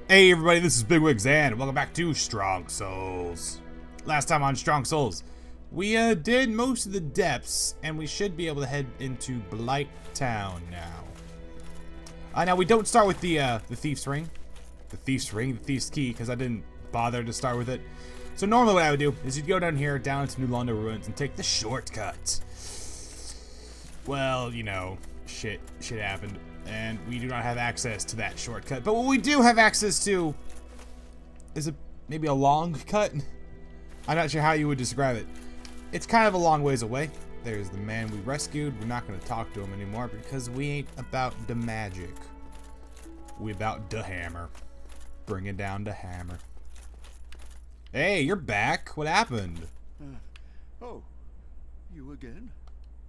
Hey everybody, this is BiggWiggs and welcome back to Strong Souls. Last time on Strong Souls, we did most of the depths and we should be able to head into Blightown now. Now we don't start with the Thief's Ring. The Thief's Key, because I didn't bother to start with it. So normally what I would do is you'd go down here, down to New Londo Ruins and take the shortcut. Well, you know, shit happened. And we do not have access to that shortcut. But what we do have access to is maybe a long cut. I'm not sure how you would describe it. It's kind of a long ways away. There's the man we rescued. We're not going to talk to him anymore because we ain't about the magic. We about the hammer. Bringing down the hammer. Hey, you're back. What happened? Oh, you again?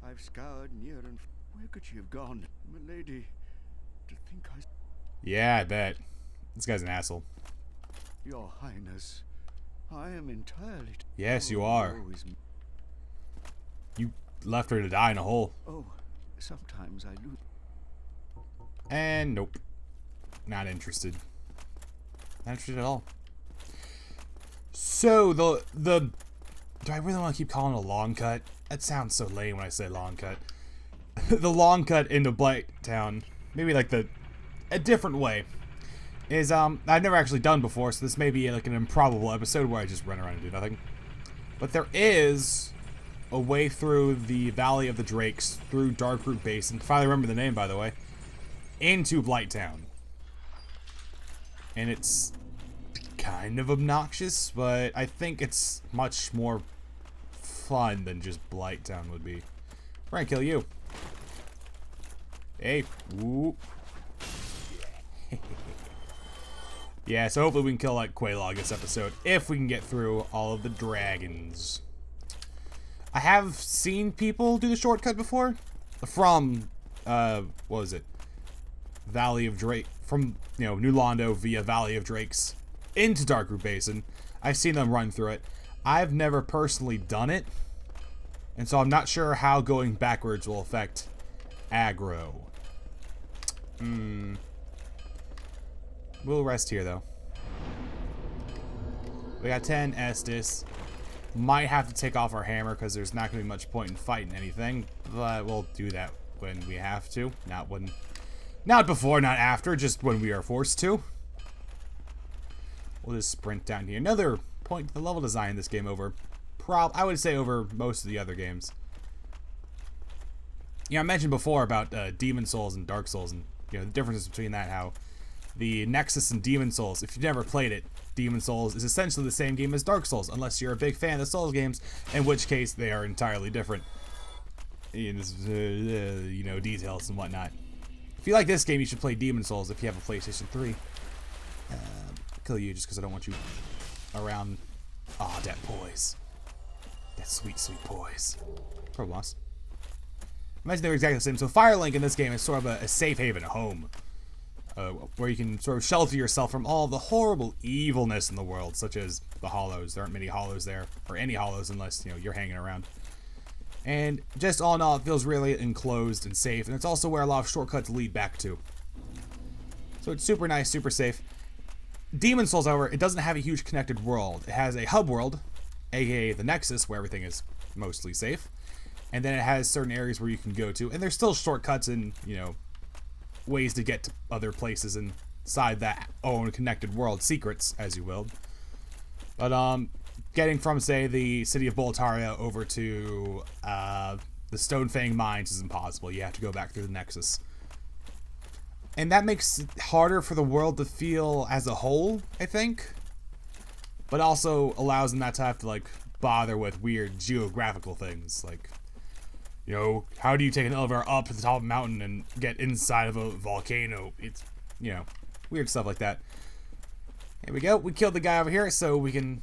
I've scoured near and where could she have gone? Milady, to think I... Yeah, I bet. This guy's an asshole. Your Highness, I am entirely... Yes, you are. You left her to die in a hole. Oh, sometimes I lose... And nope. Not interested. Not interested at all. So, do I really want to keep calling it a long cut? That sounds so lame when I say long cut. The long cut into Blightown, maybe like a different way, is I've never actually done before, so this may be like an improbable episode where I just run around and do nothing. But there is a way through the Valley of the Drakes, through Darkroot Basin, if I remember the name by the way, into Blightown. And it's kind of obnoxious, but I think it's much more fun than just Blightown would be. We're gonna kill you. Hey, whoop. Yeah, so hopefully we can kill like Quelaag this episode, if we can get through all of the dragons. I have seen people do the shortcut before, from, what was it? Valley of Drake, from, you know, New Londo via Valley of Drakes into Darkroot Basin. I've seen them run through it. I've never personally done it, and so I'm not sure how going backwards will affect aggro. We'll rest here though. We got 10 Estus. Might have to take off our hammer because there's not going to be much point in fighting anything, but we'll do that when we have to. Not before, not after, just when we are forced to. We'll just sprint down here. Another point to the level design in this game over, I would say over most of the other games. You know, I mentioned before about Demon Souls and Dark Souls, and you know the differences between that. How the Nexus and Demon Souls, if you've never played it, Demon Souls is essentially the same game as Dark Souls, unless you're a big fan of the Souls games, in which case they are entirely different. You know, details and whatnot. If you like this game, you should play Demon Souls if you have a PlayStation 3. I'll kill you just because I don't want you around. Aw, that poise. That sweet, sweet poise. Pro boss. Imagine they were exactly the same. So Firelink in this game is sort of a safe haven, a home, where you can sort of shelter yourself from all the horrible evilness in the world, such as the Hollows. There aren't many Hollows there, or any Hollows unless, you know, you're hanging around. And just all in all, it feels really enclosed and safe, and it's also where a lot of shortcuts lead back to. So it's super nice, super safe. Demon Souls, however, it doesn't have a huge connected world. It has a hub world, aka the Nexus, where everything is mostly safe. And then it has certain areas where you can go to, and there's still shortcuts and, you know, ways to get to other places inside that own connected world, secrets, as you will. But getting from, say, the city of Boletaria over to the Stonefang Mines is impossible. You have to go back through the Nexus, and that makes it harder for the world to feel as a whole, I think. But also allows them not to have to like bother with weird geographical things like, you know, how do you take an elevator up to the top of a mountain and get inside of a volcano? It's, you know, weird stuff like that. Here we go. We killed the guy over here, so we can...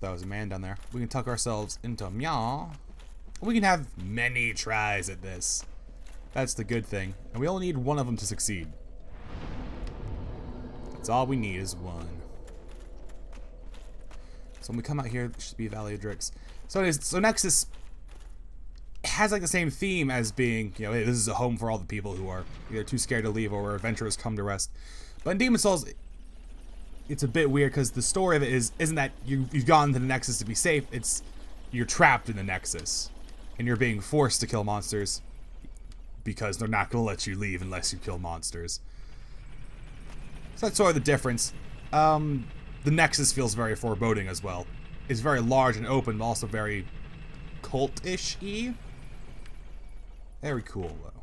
That was a man down there. We can tuck ourselves into meow. We can have many tries at this. That's the good thing. And we only need one of them to succeed. That's all we need is one. So when we come out here, it should be Valley of Drakes. So it is. So Nexus has like the same theme as being, you know, hey, this is a home for all the people who are either too scared to leave or where adventurers come to rest. But in Demon Souls, it's a bit weird because the story of it isn't that you've gone to the Nexus to be safe. It's you're trapped in the Nexus, and you're being forced to kill monsters because they're not going to let you leave unless you kill monsters. So that's sort of the difference. The Nexus feels very foreboding as well. It's very large and open, but also very cultish-y. Very cool, though.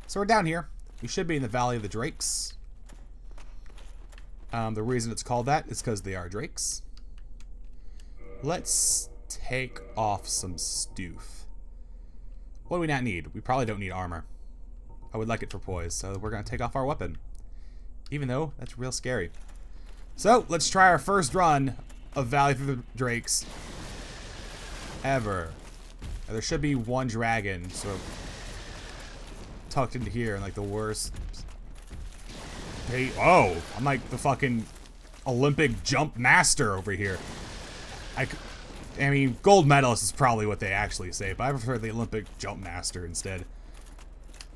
So we're down here. We should be in the Valley of the Drakes. The reason it's called that is because they are drakes. Let's take off some stoof. What do we not need? We probably don't need armor. I would like it for poise, so we're going to take off our weapon. Even though that's real scary. So, let's try our first run of Valley of the Drakes ever. Now, there should be one dragon sort of tucked into here in like the worst. Hey, oh, I'm like the fucking Olympic jump master over here. I mean, gold medalist is probably what they actually say, but I prefer the Olympic jump master instead.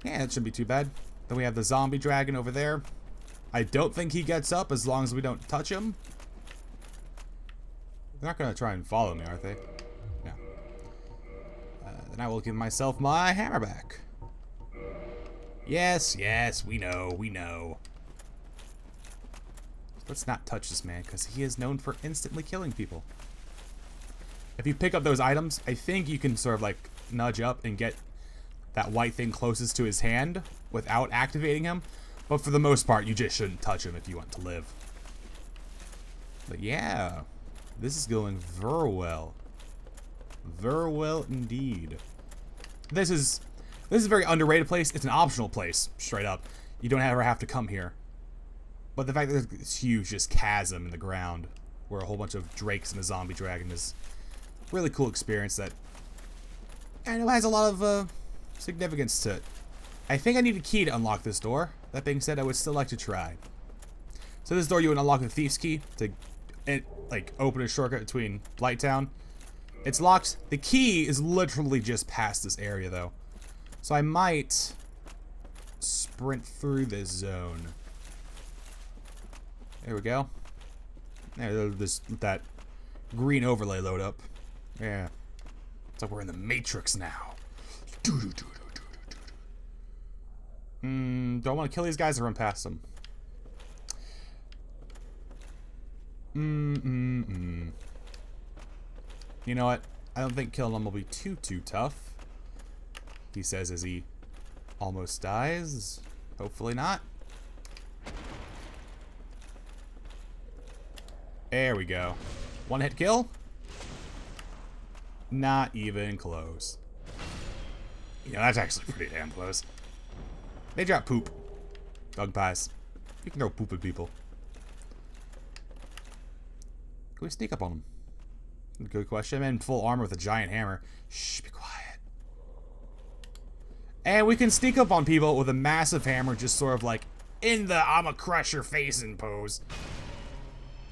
Yeah, it shouldn't be too bad. Then we have the zombie dragon over there. I don't think he gets up as long as we don't touch him. They're not going to try and follow me, are they? No. Then I will give myself my hammer back. Yes, yes, we know, we know. Let's not touch this man, because he is known for instantly killing people. If you pick up those items, I think you can sort of like nudge up and get that white thing closest to his hand without activating him. But for the most part, you just shouldn't touch him if you want to live. But yeah, this is going very well. Very well indeed. This is a very underrated place. It's an optional place, straight up. You don't ever have to come here. But the fact that there's this huge just chasm in the ground where a whole bunch of drakes and a zombie dragon is a really cool experience that I know has a lot of significance to it. I think I need a key to unlock this door. That being said, I would still like to try. So this door you would unlock the thief's key to like open a shortcut between Blightown. It's locked. The key is literally just past this area though. So I might sprint through this zone. There we go. There, let that green overlay load up. Yeah. It's like we're in the Matrix now. Do I want to kill these guys or run past them? You know what? I don't think killing them will be too tough. He says as he almost dies. Hopefully not. There we go. One hit kill? Not even close. You know, that's actually pretty damn close. They drop poop. Dog pies. You can throw poop at people. Can we sneak up on them? Good question. I'm in full armor with a giant hammer. Shh, be quiet. And we can sneak up on people with a massive hammer, just sort of like in the I'ma crush your face in pose.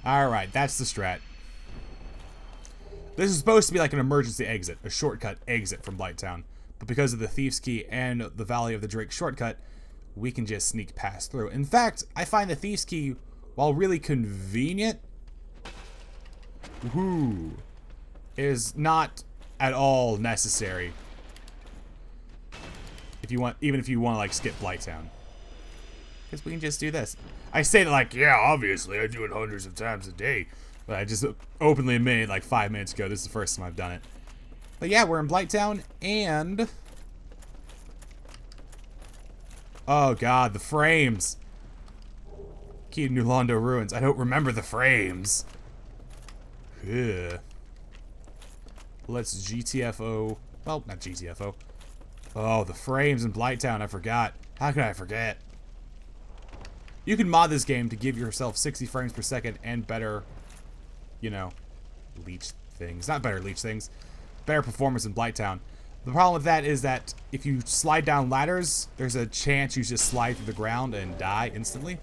Alright, that's the strat. This is supposed to be like an emergency exit, a shortcut exit from Blightown. But because of the Thief's Key and the Valley of the Drake shortcut, we can just sneak past through. In fact, I find the Thief's Key, while really convenient, is not at all necessary. If you want, even if you want to like skip Blightown. Because we can just do this. I say that like, yeah, obviously, I do it hundreds of times a day. But I just openly admitted like 5 minutes ago, this is the first time I've done it. But yeah, we're in Blightown, and... oh god, the frames! Key to New Londo Ruins. I don't remember the frames. Ugh. Let's GTFO. Well, not GTFO. Oh, the frames in Blightown, I forgot. How could I forget? You can mod this game to give yourself 60 frames per second and better, you know, leech things. Not better leech things. Better performance in Blightown. The problem with that is that if you slide down ladders, there's a chance you just slide through the ground and die instantly.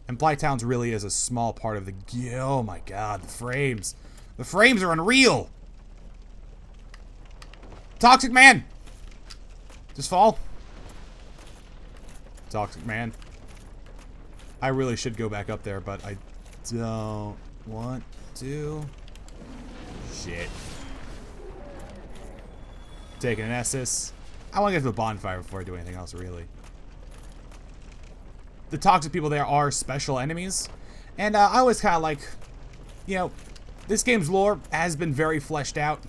And Blightown's really is a small part of the... oh my god, the frames. The frames are unreal! Toxic man! Just fall. Toxic man. I really should go back up there, but I don't want to. Shit. Taking an Estus. I want to get to the bonfire before I do anything else, really. The toxic people there are special enemies. And I always kind of like, you know, this game's lore has been very fleshed out.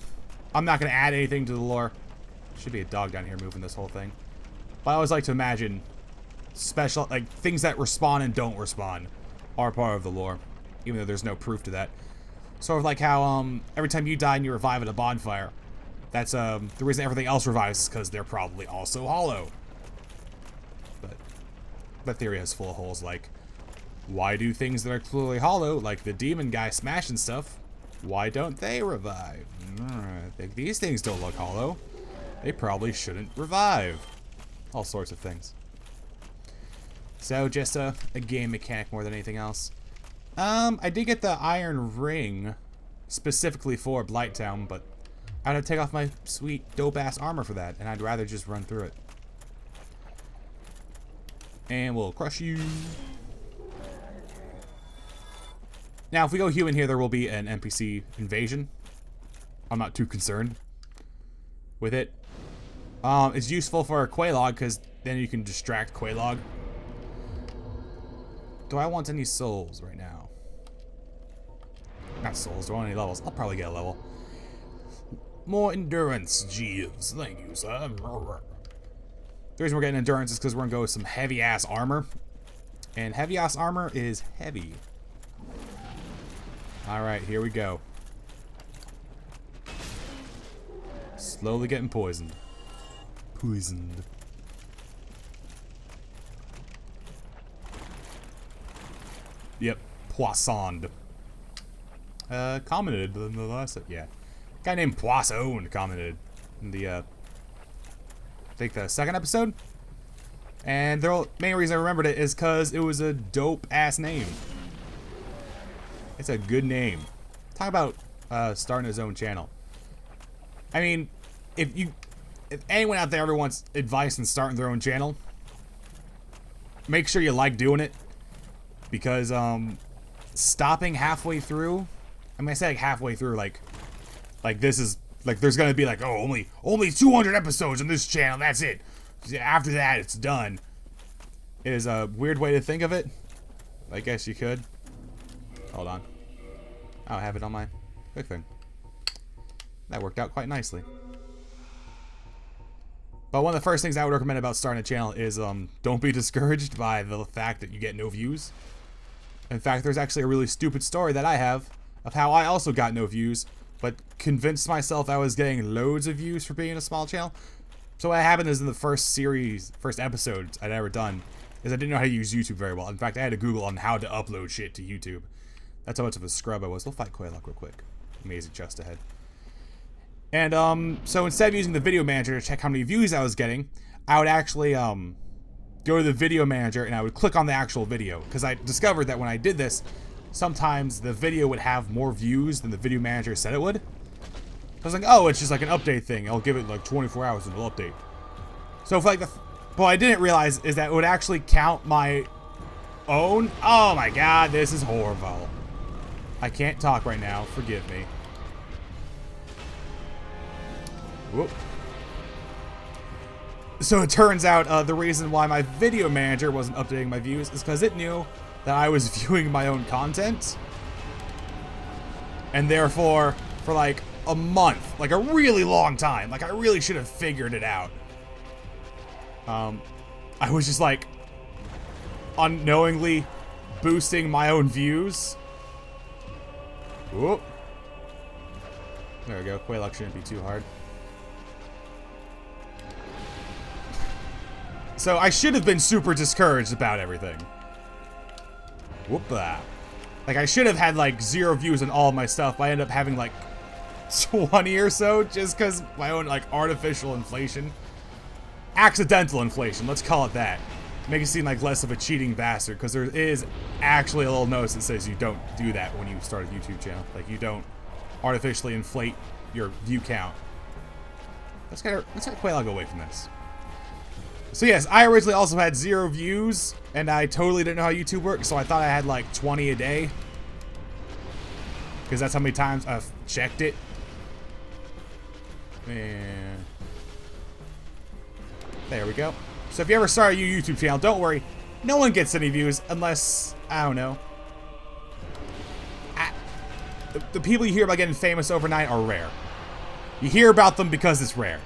I'm not going to add anything to the lore. Should be a dog down here moving this whole thing. But I always like to imagine special, like, things that respawn and don't respawn are part of the lore. Even though there's no proof to that. Sort of like how, every time you die and you revive at a bonfire. That's, the reason everything else revives is because they're probably also hollow. But that theory has full of holes, like, why do things that are clearly hollow, like the demon guy smashing stuff, why don't they revive? I think these things don't look hollow. They probably shouldn't revive. All sorts of things. So, just a game mechanic more than anything else. I did get the iron ring specifically for Blightown, but I'd have to take off my sweet dope-ass armor for that, and I'd rather just run through it. And we'll crush you. Now, if we go human here, there will be an NPC invasion. I'm not too concerned with it. It's useful for a Quelaag, because then you can distract Quelaag. Do I want any souls right now? Not souls, do I want any levels? I'll probably get a level. More endurance, Jeeves. Thank you, sir. The reason we're getting endurance is because we're going to go with some heavy-ass armor. And heavy-ass armor is heavy. Alright, here we go. Slowly getting poisoned. Poisoned. Yep, poissoned. Commented in the last... Yeah. Guy named Poisson commented in the, I think the second episode. And the main reason I remembered it is because it was a dope-ass name. It's a good name. Talk about starting his own channel. I mean, if anyone out there ever wants advice on starting their own channel, make sure you like doing it. Because, stopping halfway through, I mean, I say like halfway through, like this is, like there's gonna be like, oh, only 200 episodes on this channel, that's it. After that, it's done. It is a weird way to think of it. I guess you could. Hold on. I have it on my quick thing. That worked out quite nicely. But one of the first things I would recommend about starting a channel is, don't be discouraged by the fact that you get no views. In fact, there's actually a really stupid story that I have of how I also got no views, but convinced myself I was getting loads of views for being a small channel. So what happened is in the first episode I'd ever done, is I didn't know how to use YouTube very well. In fact, I had to Google on how to upload shit to YouTube. That's how much of a scrub I was. We'll fight Quelaag real quick. Amazing chest ahead. And, so instead of using the video manager to check how many views I was getting, I would actually, go to the video manager and I would click on the actual video. Because I discovered that when I did this, sometimes the video would have more views than the video manager said it would. I was like, oh, it's just like an update thing. I'll give it like 24 hours and it'll update. So if like what I didn't realize is that it would actually count my own. Oh my god, this is horrible. I can't talk right now. Forgive me. Whoop. So it turns out the reason why my video manager wasn't updating my views is because it knew that I was viewing my own content. And therefore, for like a month, like a really long time, like I really should have figured it out. I was just like unknowingly boosting my own views. Whoop. There we go. Quelaag shouldn't be too hard. So I should have been super discouraged about everything. Whoop-a. Like I should have had like 0 views on all of my stuff, but I ended up having like 20 or so just because my own like artificial inflation. Accidental inflation, let's call it that. Make it seem like less of a cheating bastard, because there is actually a little notice that says you don't do that when you start a YouTube channel. Like you don't artificially inflate your view count. Let's get Quelaag away from this. So yes, I originally also had 0 views, and I totally didn't know how YouTube worked, so I thought I had like 20 a day. Because that's how many times I've checked it. And there we go. So if you ever start a YouTube channel, don't worry. No one gets any views unless, I don't know. The people you hear about getting famous overnight are rare. You hear about them because it's rare.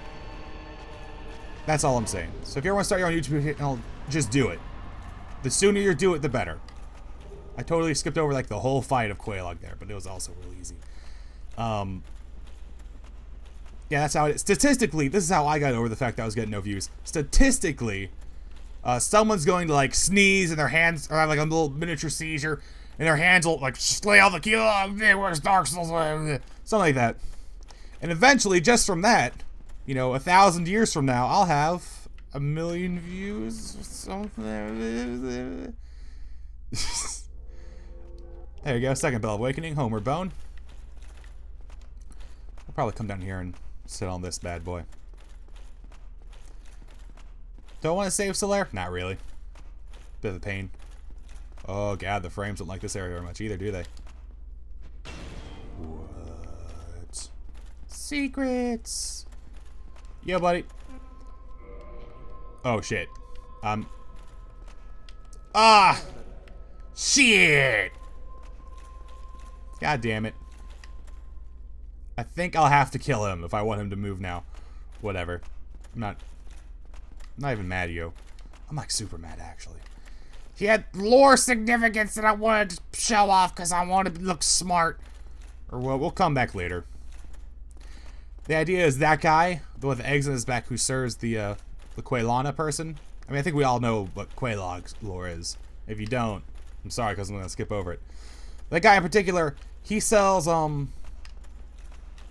That's all I'm saying. So if you ever want to start your own YouTube channel, just do it. The sooner you do it, the better. I totally skipped over like the whole fight of Quelaag there, but it was also really easy. Yeah, that's how it is. Statistically, this is how I got over the fact that I was getting no views. Statistically, someone's going to like sneeze and their hands, or have like a little miniature seizure, and their hands will like slay all the Quelaag, where's Dark Souls, something like that. And eventually, just from that, you know, 1,000 years from now, I'll have 1 million views or something. There you go, second Bell Awakening, Homeward Bone. I'll probably come down here and sit on this bad boy. Do I want to save Solaire? Not really. Bit of a pain. Oh god, the frames don't like this area very much either, do they? What? Secrets! Yo, buddy. Oh, shit. Ah! Shit! God damn it. I think I'll have to kill him if I want him to move now. Whatever. I'm not even mad at you. I'm like super mad, actually. He had lore significance that I wanted to show off because I wanted to look smart. Or we'll come back later. The idea is that guy, the one with the eggs in his back, who serves the Quaylana person. I mean, I think we all know what Quelaag's lore is. If you don't, I'm sorry because I'm going to skip over it. That guy in particular, he sells,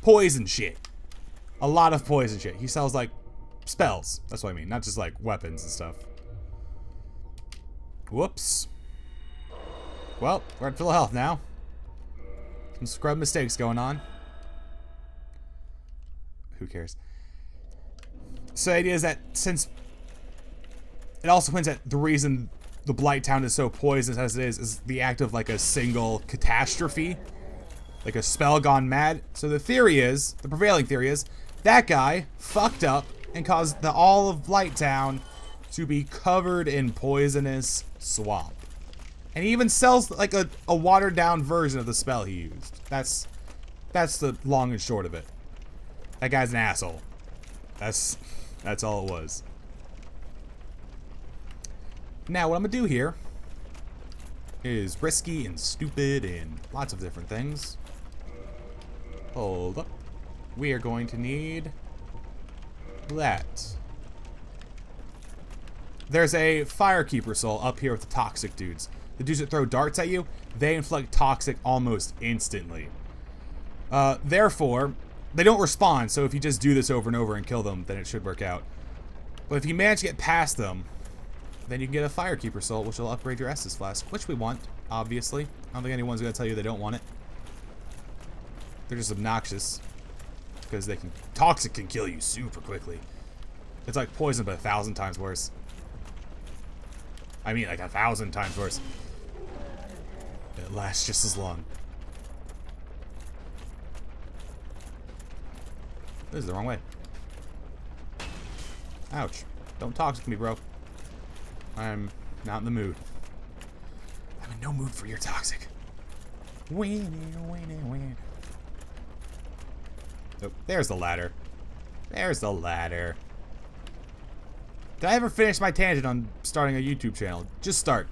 poison shit. A lot of poison shit. He sells, like, spells. That's what I mean. Not just, like, weapons and stuff. Whoops. Well, we're at full health now. Some scrub mistakes going on. Who cares? So the idea is that since it also hints at the reason the Blightown is so poisonous as it is the act of like a single catastrophe. Like a spell gone mad. So the theory is, the prevailing theory is, that guy fucked up and caused all of Blightown to be covered in poisonous swamp. And he even sells like a watered down version of the spell he used. That's the long and short of it. That guy's an asshole. That's all it was. Now what I'm gonna do here is risky and stupid and lots of different things. Hold up. We are going to need that. There's a Firekeeper soul up here with the toxic dudes. The dudes that throw darts at you, they inflict toxic almost instantly. Therefore, they don't respond, so if you just do this over and over and kill them, then it should work out. But if you manage to get past them, then you can get a Firekeeper soul, which will upgrade your Estus Flask, which we want, obviously. I don't think anyone's going to tell you they don't want it. They're just obnoxious. Because they can... Toxic can kill you super quickly. It's like poison, but 1,000 times worse. I mean, like 1,000 times worse. It lasts just as long. This is the wrong way. Ouch. Don't toxic me, bro. I'm not in the mood. I'm in no mood for your toxic. Winnie. Oh, there's the ladder. There's the ladder. Did I ever finish my tangent on starting a YouTube channel? Just start.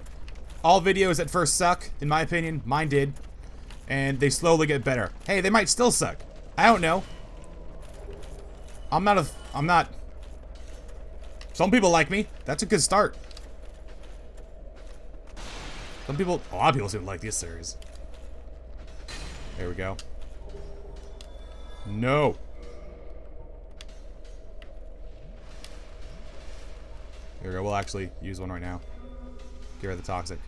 All videos at first suck, in my opinion. Mine did. And they slowly get better. Hey, they might still suck. I don't know. I'm not... Some people like me. That's a good start. Some people... A lot of people seem to like this series. There we go. No. Here we go. We'll actually use one right now. Get rid of the toxic.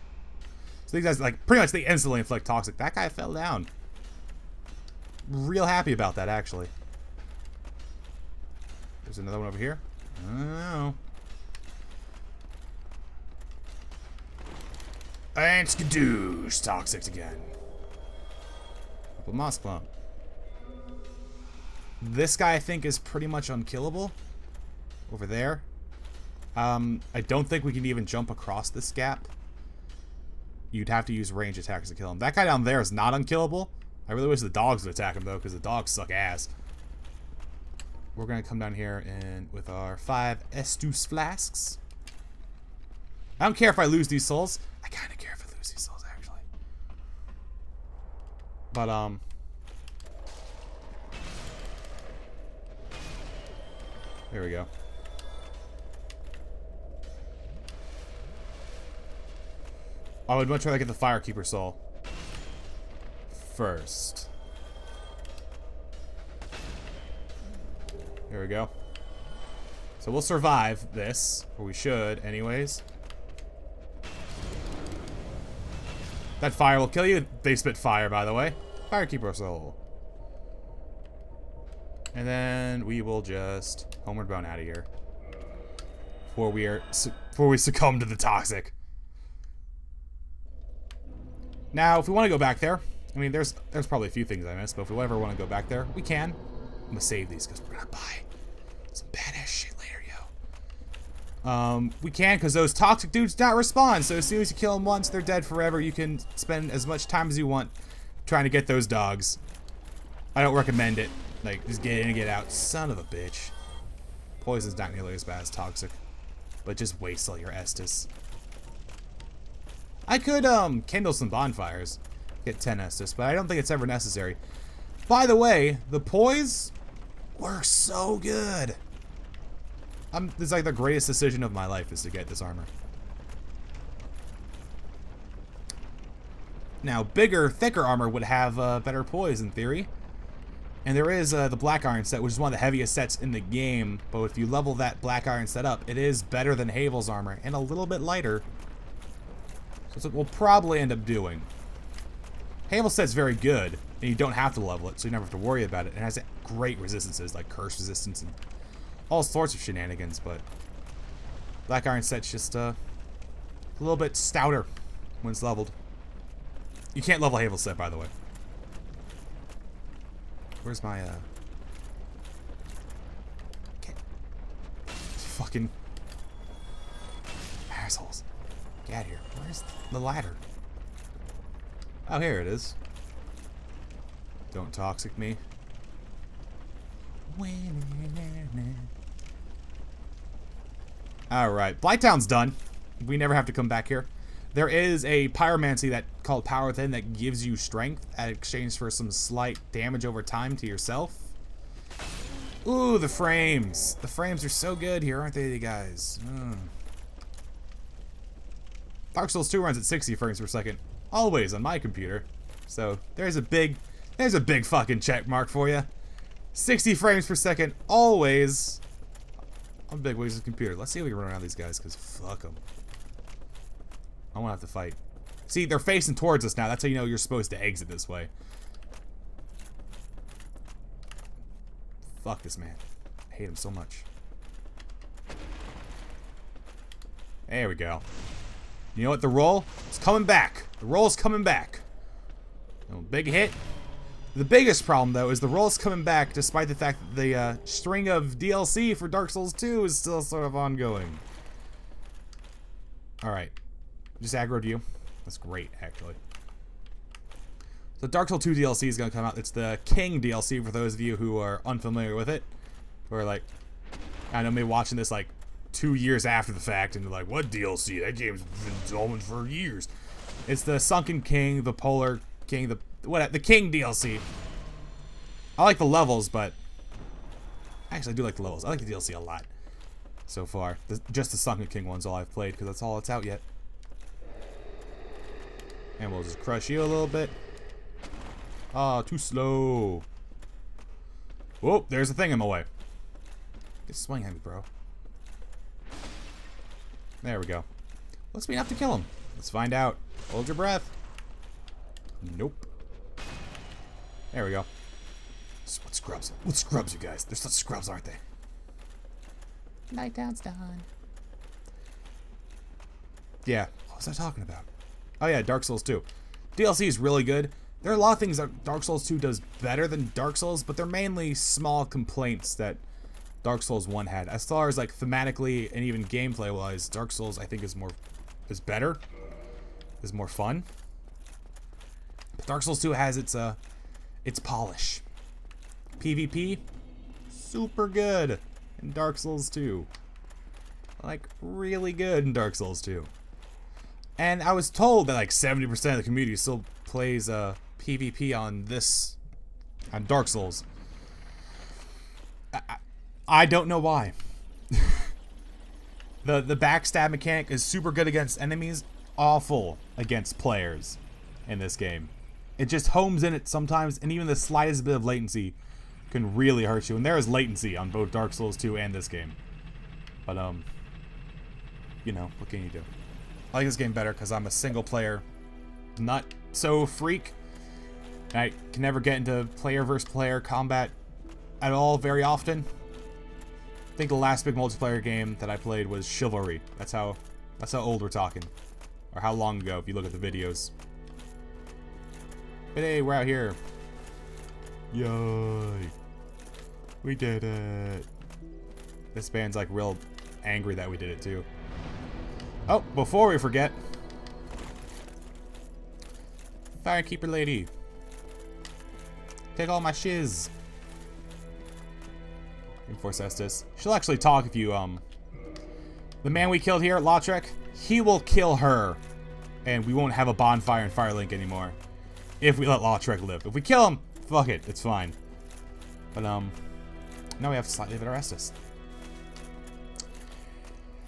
So these guys, like, pretty much they instantly inflict toxic. That guy fell down. Real happy about that, actually. There's another one over here. Oh. And skadoosh! Toxic again. Couple moss clump. This guy I think is pretty much unkillable. Over there. I don't think we can even jump across this gap. You'd have to use range attacks to kill him. That guy down there is not unkillable. I really wish the dogs would attack him though, because the dogs suck ass. We're gonna come down here and with our 5 Estus flasks. I don't care if I lose these souls. I kind of care if I lose these souls actually. But there we go. I would much rather get the Firekeeper soul first. There we go. So we'll survive this, or we should anyways. That fire will kill you. They spit fire, by the way. Firekeeper soul. And then we will just homeward bound out of here before we succumb to the toxic. Now, if we want to go back there, I mean, there's probably a few things I missed, but if we ever want to go back there, we can. I'm gonna save these because we're gonna buy some badass shit later, yo. We can because those toxic dudes don't respawn. So as soon as you kill them once, they're dead forever. You can spend as much time as you want trying to get those dogs. I don't recommend it. Like, just get in and get out. Son of a bitch. Poison's not nearly as bad as toxic, but just waste all your Estus. I could kindle some bonfires, get 10 Estus, but I don't think it's ever necessary. By the way, the poise works so good. This is like the greatest decision of my life is to get this armor. Now, bigger, thicker armor would have better poise in theory. And there is the Black Iron set, which is one of the heaviest sets in the game. But if you level that Black Iron set up, it is better than Havel's armor and a little bit lighter. So that's what we'll probably end up doing. Havel's set's very good, and you don't have to level it, so you never have to worry about it. It has great resistances, like curse resistance and all sorts of shenanigans, but Black Iron set's just a little bit stouter when it's leveled. You can't level Havel's set, by the way. Where's my, fucking assholes. Get out of here. Where's the ladder? Oh, here it is. Don't toxic me. Alright, Blightown's done. We never have to come back here. There is a pyromancy that called Power Within that gives you strength at exchange for some slight damage over time to yourself. Ooh, the frames. The frames are so good here, aren't they, guys? Dark Souls 2 runs at 60 frames per second. Always on my computer. So there's a big fucking check mark for you. 60 frames per second, always on TheBiggWiggs' computer. Let's see if we can run around these guys, because fuck them. I won't have to fight. See, they're facing towards us now. That's how you know you're supposed to exit this way. Fuck this man. I hate him so much. There we go. You know what? The roll is coming back. The roll is coming back. Oh, big hit. The biggest problem, though, is the roll's coming back despite the fact that the string of DLC for Dark Souls 2 is still sort of ongoing. Alright. Just aggroed you. That's great, actually. So Dark Souls 2 DLC is going to come out. It's the King DLC for those of you who are unfamiliar with it. Who are like, I know, maybe watching this like 2 years after the fact and they're like, what DLC? That game's been dormant for years. It's the Sunken King, the Polar King, the King DLC. I like the levels, but actually I do like the levels. I like the DLC a lot so far. Just the Sunken King one's all I've played because that's all that's out yet. And we'll just crush you a little bit. Ah, too slow. Whoa, there's a thing in my way. Get swing at me, bro. There we go. Let's meet up to kill him. Let's find out. Hold your breath. Nope. There we go. So what scrubs? What scrubs, you guys? They're such scrubs, aren't they? Blightown's done. Yeah. What was I talking about? Oh yeah, Dark Souls 2. DLC is really good. There are a lot of things that Dark Souls 2 does better than Dark Souls, but they're mainly small complaints that Dark Souls 1 had. As far as like thematically and even gameplay wise, Dark Souls I think is better, is more fun. But Dark Souls 2 has its polish. PvP, super good in Dark Souls 2. Like really good in Dark Souls 2. And I was told that like 70% of the community still plays PvP on Dark Souls. I don't know why. The backstab mechanic is super good against enemies, awful against players in this game. It just homes in it sometimes, and even the slightest bit of latency can really hurt you. And there is latency on both Dark Souls 2 and this game. But you know, what can you do? I like this game better because I'm a single player nut so freak. I can never get into player versus player combat at all very often. I think the last big multiplayer game that I played was Chivalry. That's how old we're talking. Or how long ago if you look at the videos. But hey, we're out here. Yay. We did it. This band's like real angry that we did it too. Oh, before we forget. Firekeeper lady. Take all my shiz. Enforce Estes. She'll actually talk if you, the man we killed here at Lautrec, he will kill her. And we won't have a bonfire in Firelink anymore. If we let Lautrec live. If we kill him, fuck it, it's fine. But, now we have to slightly arrest us.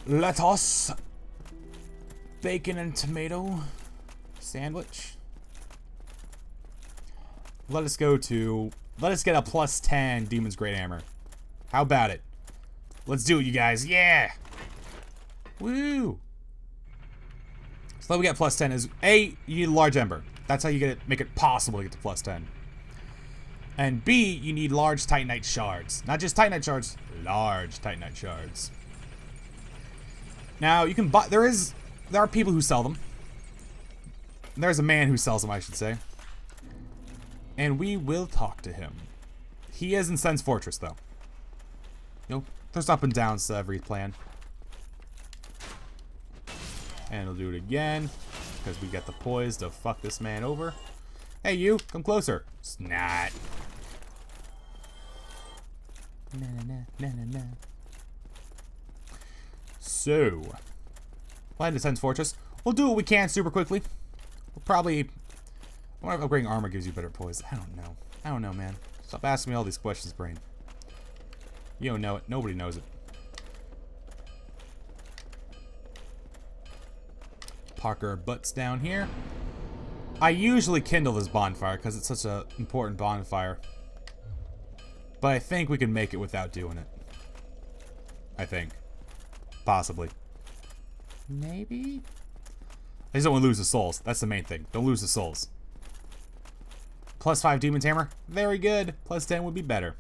Let us. Bacon and tomato sandwich. Let us get a plus 10 Demon's Great Hammer. How about it? Let's do it, you guys. Yeah! Woo! So that we get plus 10 is, A, you need a large ember. That's how you get it, make it possible to get to plus 10. And B, you need large Titanite shards. Not just Titanite shards, large Titanite shards. Now, you can buy, there are people who sell them. There's a man who sells them, I should say. And we will talk to him. He is in Sen's Fortress, though. You know, there's up and downs to every plan. And we'll do it again, because we got the poise to fuck this man over. Hey, you, come closer. Snot. Na na na na na. So, land to Sen's Fortress. We'll do what we can super quickly. We'll probably. I wonder if upgrading armor gives you better poise. I don't know. I don't know, man. Stop asking me all these questions, brain. You don't know it. Nobody knows it. Park our butts down here. I usually kindle this bonfire because it's such an important bonfire. But I think we can make it without doing it. I think. Possibly. Maybe? I just don't want to lose the souls. That's the main thing. Don't lose the souls. Plus 5 Demon's Hammer. Very good. Plus 10 would be better.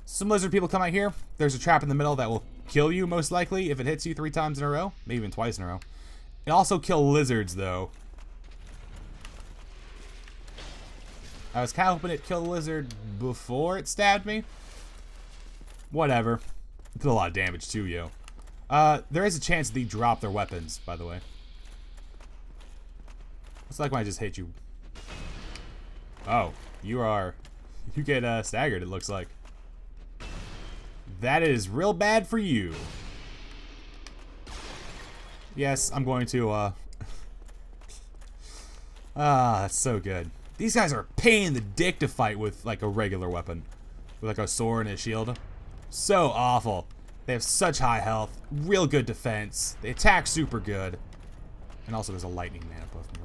Some lizard people come out here. There's a trap in the middle that will kill you, most likely, if it hits you 3 times in a row. Maybe even twice in a row. It also kills lizards, though. I was kind of hoping it killed a lizard before it stabbed me. Whatever. It did a lot of damage, too, yo. There is a chance they drop their weapons, by the way. It's like when I just hit you. Oh, you get staggered, it looks like. That is real bad for you. Yes, I'm going to, that's so good. These guys are a pain in the dick to fight with, like, a regular weapon. With, like, a sword and a shield. So awful. They have such high health. Real good defense. They attack super good. And also there's a lightning man above me.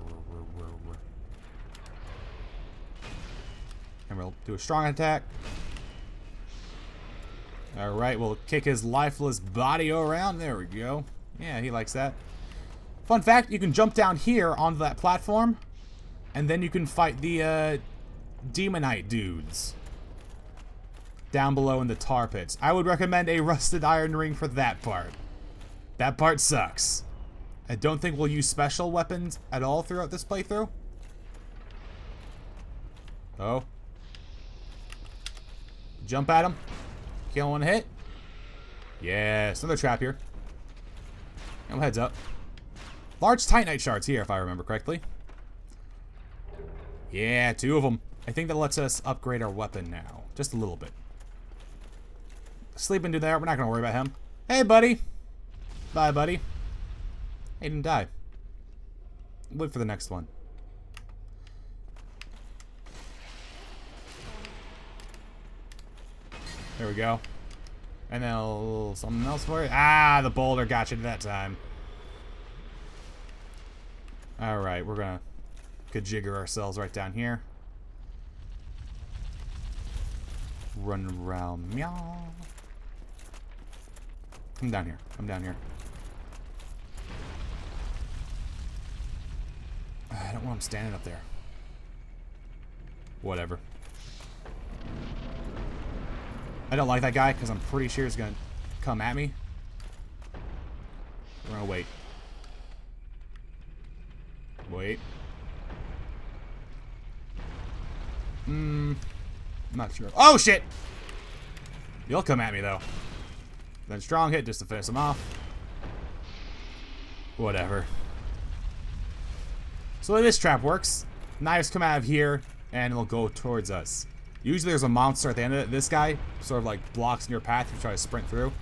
And we'll do a strong attack. Alright, we'll kick his lifeless body around. There we go. Yeah, he likes that. Fun fact, you can jump down here onto that platform. And then you can fight the Demonite dudes. Down below in the tar pits. I would recommend a rusted iron ring for that part. That part sucks. I don't think we'll use special weapons at all throughout this playthrough. Oh. Jump at him. Kill one hit. Yes, another trap here. And heads up. Large titanite shards here, if I remember correctly. Yeah, 2 of them. I think that lets us upgrade our weapon now. Just a little bit. Sleep into there. We're not going to worry about him. Hey, buddy. Bye, buddy. He didn't die. Wait for the next one. There we go. And then a little something else for it. Ah, the boulder got you that time. Alright, we're gonna jigger ourselves right down here. Run around. Meow. Come down here. Come down here. I don't want him standing up there. Whatever. I don't like that guy because I'm pretty sure he's going to come at me. We're going to wait. Wait. I'm not sure. Oh, shit! You'll come at me, though. Then strong hit just to finish him off. Whatever. So the way this trap works, knives come out of here, and it'll go towards us. Usually there's a monster at the end of it. This guy sort of like blocks in your path if you try to sprint through,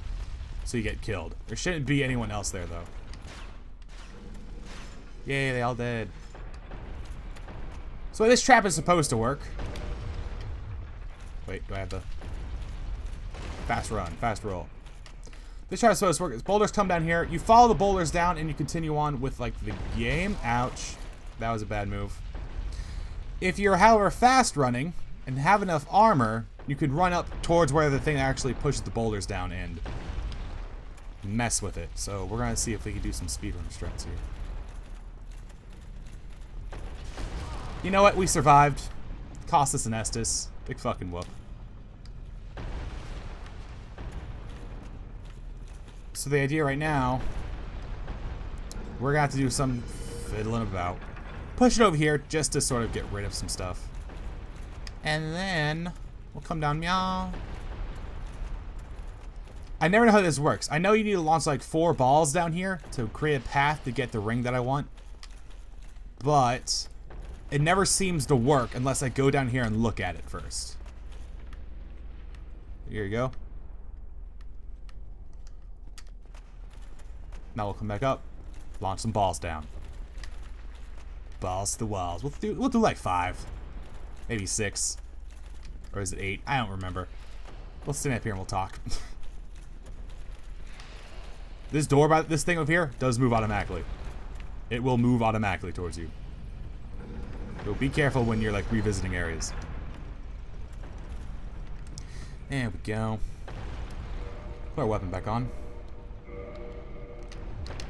so you get killed. There shouldn't be anyone else there, though. Yay, they all dead. So this trap is supposed to work. Wait, do I have the... Fast run, fast roll. This trap is supposed to work. Boulders come down here. You follow the boulders down, and you continue on with, like, the game. Ouch. That was a bad move. If you're, however, fast running and have enough armor, you can run up towards where the thing actually pushes the boulders down and mess with it. So we're going to see if we can do some speedrun strats here. You know what? We survived. Cost us an Estus. Big fucking whoop. So the idea right now, we're going to have to do some fiddling about. Push it over here just to sort of get rid of some stuff. And then we'll come down. Meow. I never know how this works. I know you need to launch like 4 balls down here to create a path to get the ring that I want. But it never seems to work unless I go down here and look at it first. Here you go. Now we'll come back up. Launch some balls down. Balls to the walls. We'll do like 5. Maybe 6. Or is it 8? I don't remember. We'll stand up here and we'll talk. This door, this thing over here, does move automatically. It will move automatically towards you. So be careful when you're like revisiting areas. There we go. Put our weapon back on.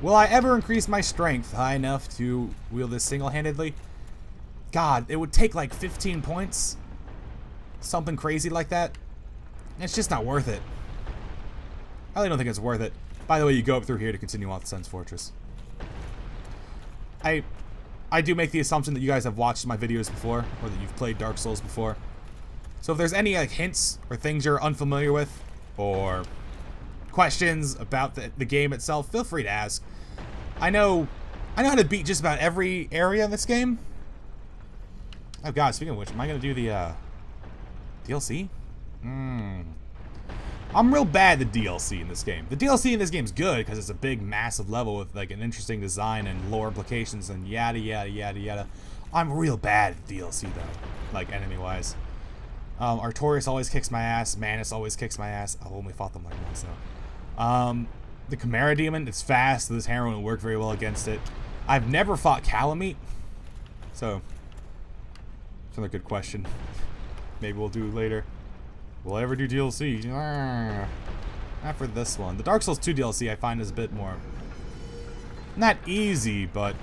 Will I ever increase my strength high enough to wield this single-handedly? God, it would take like 15 points. Something crazy like that. It's just not worth it. I really don't think it's worth it. By the way, you go up through here to continue on with Sun's Fortress. I do make the assumption that you guys have watched my videos before, or that you've played Dark Souls before. So if there's any like hints or things you're unfamiliar with, or questions about the game itself, feel free to ask. I know how to beat just about every area in this game. Oh god, speaking of which, am I gonna do the DLC? I'm real bad at the DLC in this game. The DLC in this game is good because it's a big, massive level with like an interesting design and lore implications and yada yada yada yada. I'm real bad at the DLC though, like enemy-wise. Artorias always kicks my ass. Manus always kicks my ass. I've only fought them like once though. The Chimera Demon, it's fast, so this hammer won't work very well against it. I've never fought Calamite, so it's another good question. Maybe we'll do later. Will I ever do DLC? Not for this one. The Dark Souls 2 DLC I find is a bit more, not easy, but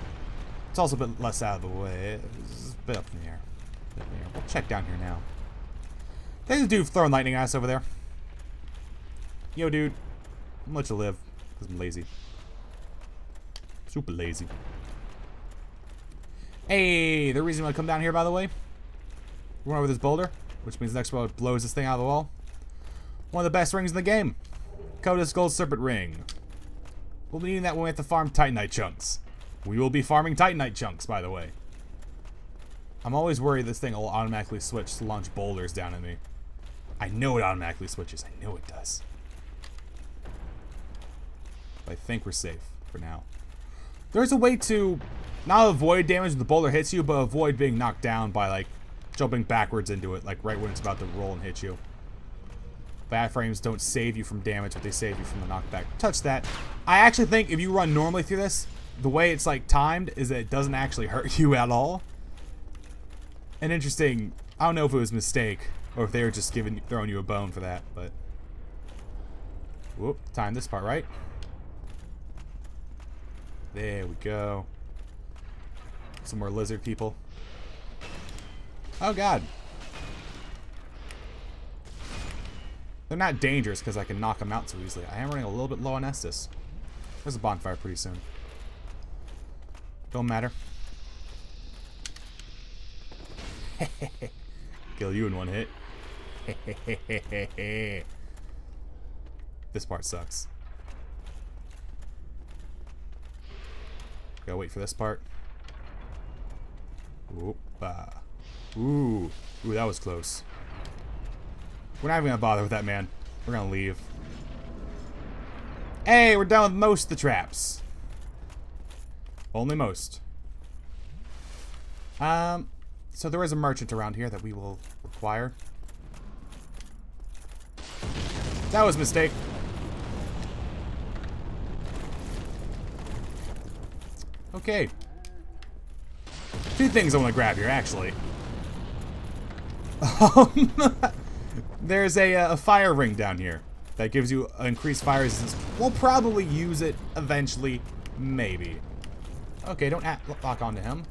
it's also a bit less out of the way. It's a bit up in the air. We'll check down here now. There's a dude throwing lightning at us over there. Yo, dude. I'm gonna let you live, because I'm lazy. Super lazy. Hey, the reason I come down here, by the way, we're going over this boulder, which means the next one blows this thing out of the wall. One of the best rings in the game. Coda's Gold Serpent Ring. We'll be needing that when we have to farm Titanite chunks. We will be farming Titanite chunks, by the way. I'm always worried this thing will automatically switch to launch boulders down at me. I know it automatically switches. I know it does. But I think we're safe for now. There's a way to not avoid damage when the boulder hits you, but avoid being knocked down by, like, jumping backwards into it, like right when it's about to roll and hit you. Bad frames don't save you from damage, but they save you from the knockback. Touch that. I actually think if you run normally through this, the way it's, like, timed is that it doesn't actually hurt you at all. An interesting, I don't know if it was a mistake or if they were just throwing you a bone for that, but whoop, time this part right. There we go. Some more lizard people. Oh god. They're not dangerous because I can knock them out so easily. I am running a little bit low on Estus. There's a bonfire pretty soon. Don't matter. Kill you in one hit. This part sucks. Gotta wait for this part. Ooh, ooh, that was close. We're not even gonna bother with that, man. We're gonna leave. Hey, we're done with most of the traps. Only most. So there is a merchant around here that we will require. That was a mistake. Okay. Two things I want to grab here, actually. There's a fire ring down here that gives you increased fire resistance. We'll probably use it eventually, maybe. Okay, don't lock onto him.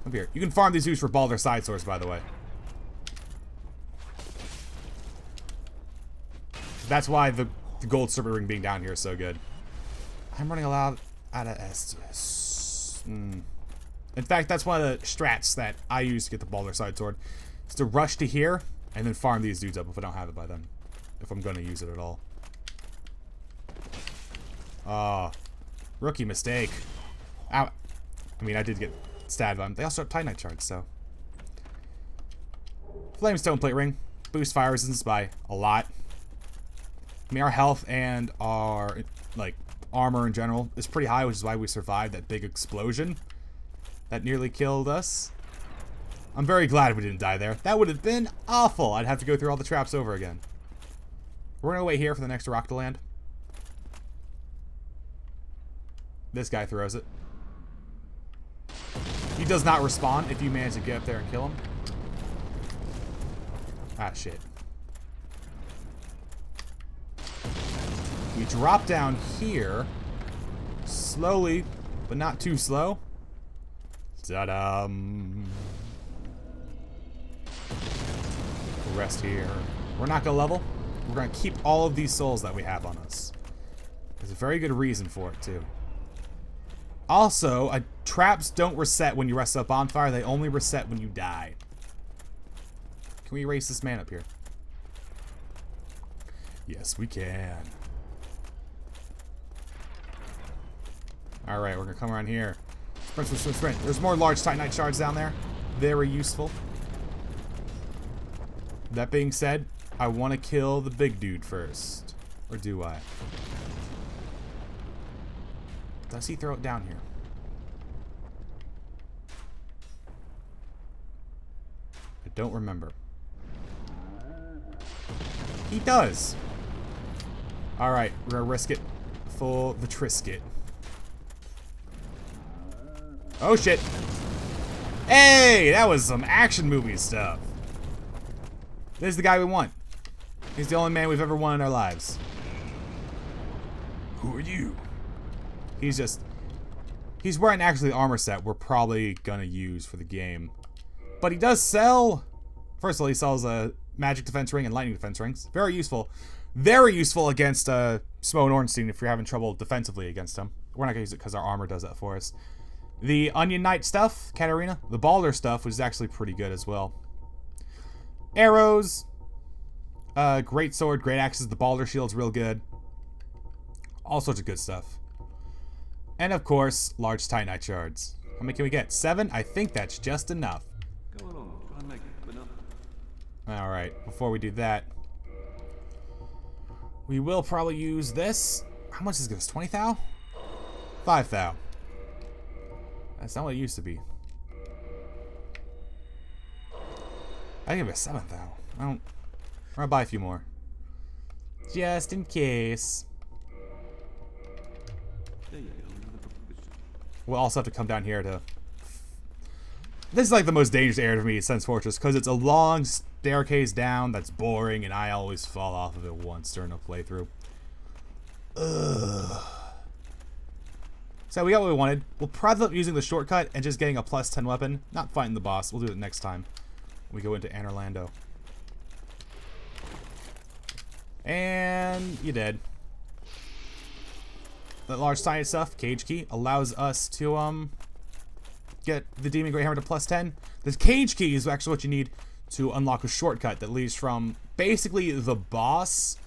Up here. You can farm these dudes for Balder side source, by the way. That's why the gold serpent ring being down here is so good. I'm running a lot out of Estus. In fact, that's one of the strats that I use to get the Balder side sword. Is to rush to here and then farm these dudes up if I don't have it by then. If I'm going to use it at all. Oh. Rookie mistake. Ow. I mean, I did get stabbed by them. They also have Titanite shards, so. Flamestone plate ring. Boost fire resistance by a lot. I mean, our health and our, like, armor in general is pretty high, which is why we survived that big explosion that nearly killed us. I'm very glad we didn't die there. That would have been awful. I'd have to go through all the traps over again. We're gonna wait here for the next rock to land. This guy throws it. He does not respawn if you manage to get up there and kill him. Ah, shit. We drop down here. Slowly, but not too slow. Ta-da! We'll rest here. We're not gonna level. We're gonna keep all of these souls that we have on us. There's a very good reason for it, too. Also, traps don't reset when you rest up bonfire. They only reset when you die. Can we erase this man up here? Yes, we can. Alright, we're gonna come around here. Sprint, sprint, sprint, sprint. There's more large Titanite shards down there. Very useful. That being said, I want to kill the big dude first. Or do I? Does he throw it down here? I don't remember. He does. Alright, we're gonna risk it for the Trisket. Oh shit. Hey, that was some action movie stuff. This is the guy we want. He's the only man we've ever won in our lives. Who are you? He's wearing actually the armor set we're probably gonna use for the game. But he does sell, first of all, he sells a magic defense ring and lightning defense rings. Very useful. Very useful against Smo and Ornstein if you're having trouble defensively against them. We're not going to use it because our armor does that for us. The Onion Knight stuff, Katarina, the Balder stuff, was actually pretty good as well. Arrows, great sword, great axes, the Balder shield's real good. All sorts of good stuff. And of course, large Titanite shards. How many can we get? 7? I think that's just enough. Go along, try and make it, but not. Alright, before we do that, we will probably use this. How much is this? 20 thou? 5 thou. That's not what it used to be. I give it a 7 thou. I'm gonna buy a few more. Just in case. There you go, another proposition. We'll also have to come down here to... This is like the most dangerous area for me, Sense Fortress, because it's a long staircase down that's boring, and I always fall off of it once during a playthrough. Ugh. So we got what we wanted. We'll probably end up using the shortcut and just getting a +10 weapon. Not fighting the boss. We'll do it next time when we go into Anorlando. And you're dead. The large Titanite stuff, Cage Key, allows us to get the Demon Great Hammer to +10. This Cage Key is actually what you need to unlock a shortcut that leads from basically the boss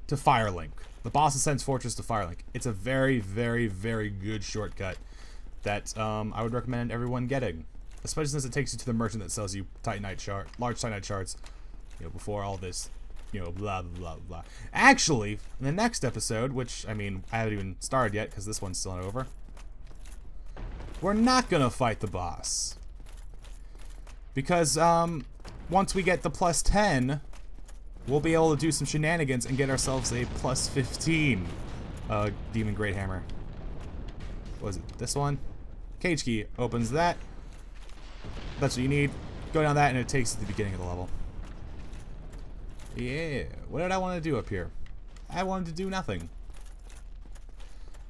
to Firelink. The boss of Sense Fortress to Firelink. It's a very, very, very good shortcut that I would recommend everyone getting. Especially since it takes you to the merchant that sells you Titanite large Titanite shards, you know, before all this, you know, blah, blah, blah. Actually, in the next episode, which, I mean, I haven't even started yet because this one's still not over, we're not going to fight the boss. Because, once we get the +10, we'll be able to do some shenanigans and get ourselves a +15 Demon Great Hammer. What was it? This one? Cage Key opens that. That's what you need. Go down that and it takes you to the beginning of the level. Yeah. What did I want to do up here? I wanted to do nothing.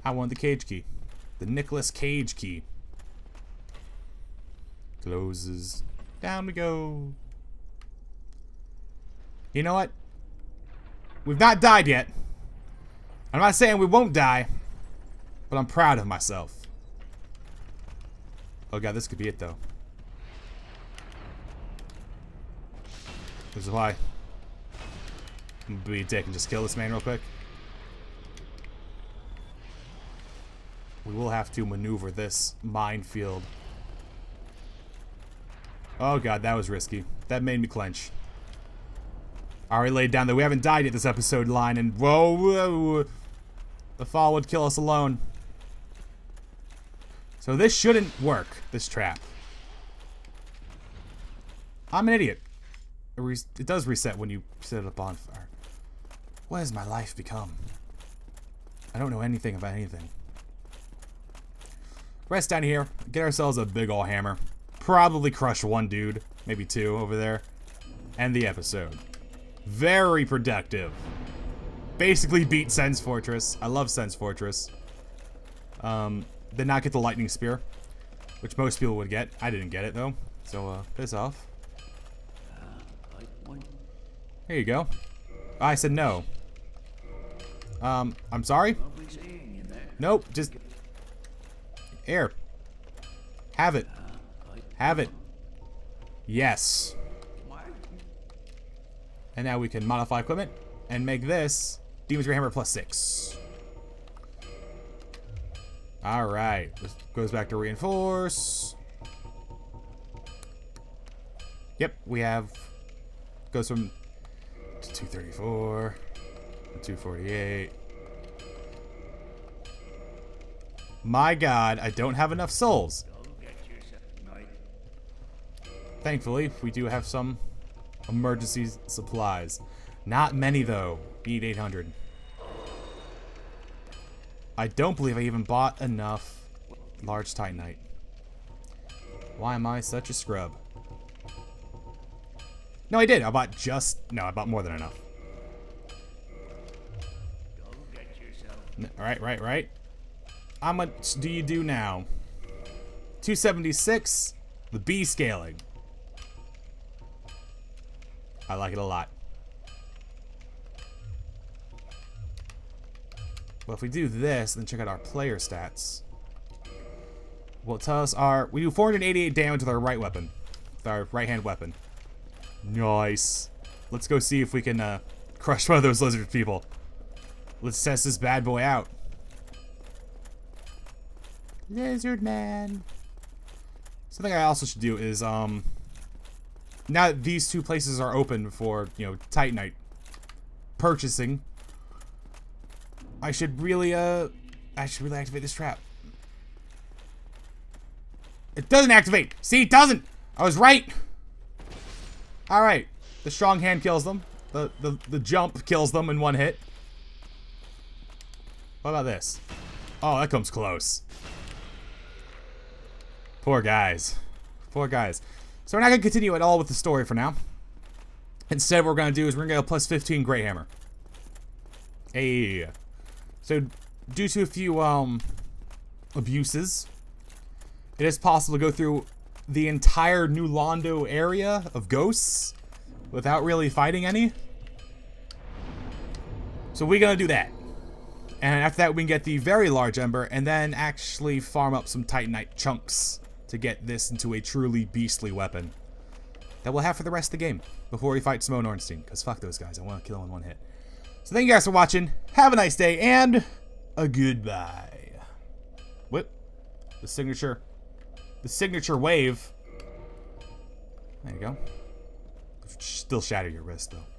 I wanted the Cage Key. The Nicholas Cage Key. Closes. Down we go. You know what? We've not died yet. I'm not saying we won't die, but I'm proud of myself. Oh god, this could be it though. This is why. I'm gonna be a dick and just kill this man real quick. We will have to maneuver this minefield. Oh god, that was risky. That made me clench. I already laid down that we haven't died yet this episode line, and whoa, the fall would kill us alone. So this shouldn't work, this trap. I'm an idiot. It does reset when you set a bonfire. What has my life become? I don't know anything about anything. Rest down here, get ourselves a big ol' hammer. Probably crush one dude, maybe two over there. End the episode. Very productive. Basically beat Sense Fortress. I love Sense Fortress. Did not get the lightning spear, which most people would get. I didn't get it though, so piss off. Here you go. I said no. I'm sorry? Nope, just... Here. Have it. Have it. Yes. And now we can modify equipment and make this Demon's Great Hammer +6. Alright. This goes back to reinforce. Yep, we have... Goes from 234 to 248. My god, I don't have enough souls. Thankfully, we do have some emergency supplies. Not many though. Need 800. I don't believe I even bought enough large Titanite. Why am I such a scrub? No, I did. I bought I bought more than enough. Right. How much do you do now? 276. The B scaling. I like it a lot. Well, if we do this, then check out our player stats. Well, tell us we do 488 damage with our right weapon. With our right-hand weapon. Nice. Let's go see if we can crush one of those lizard people. Let's test this bad boy out. Lizard man. Something I also should do is, now that these two places are open for, you know, Titanite purchasing, I should really activate this trap. It doesn't activate. See, it doesn't. I was right. All right. The strong hand kills them. The jump kills them in one hit. What about this? Oh, that comes close. Poor guys. Poor guys. So we're not going to continue at all with the story for now. Instead, what we're going to do is we're going to go plus 15 Great Hammer. Hey. So, due to a few, abuses, it is possible to go through the entire New Londo area of ghosts without really fighting any. So we're going to do that. And after that, we can get the very large ember and then actually farm up some Titanite chunks to get this into a truly beastly weapon that we'll have for the rest of the game before we fight Simone Ornstein. Because fuck those guys. I want to kill them in one hit. So thank you guys for watching. Have a nice day and a goodbye. Whip. The signature wave. There you go. Still shatter your wrist though.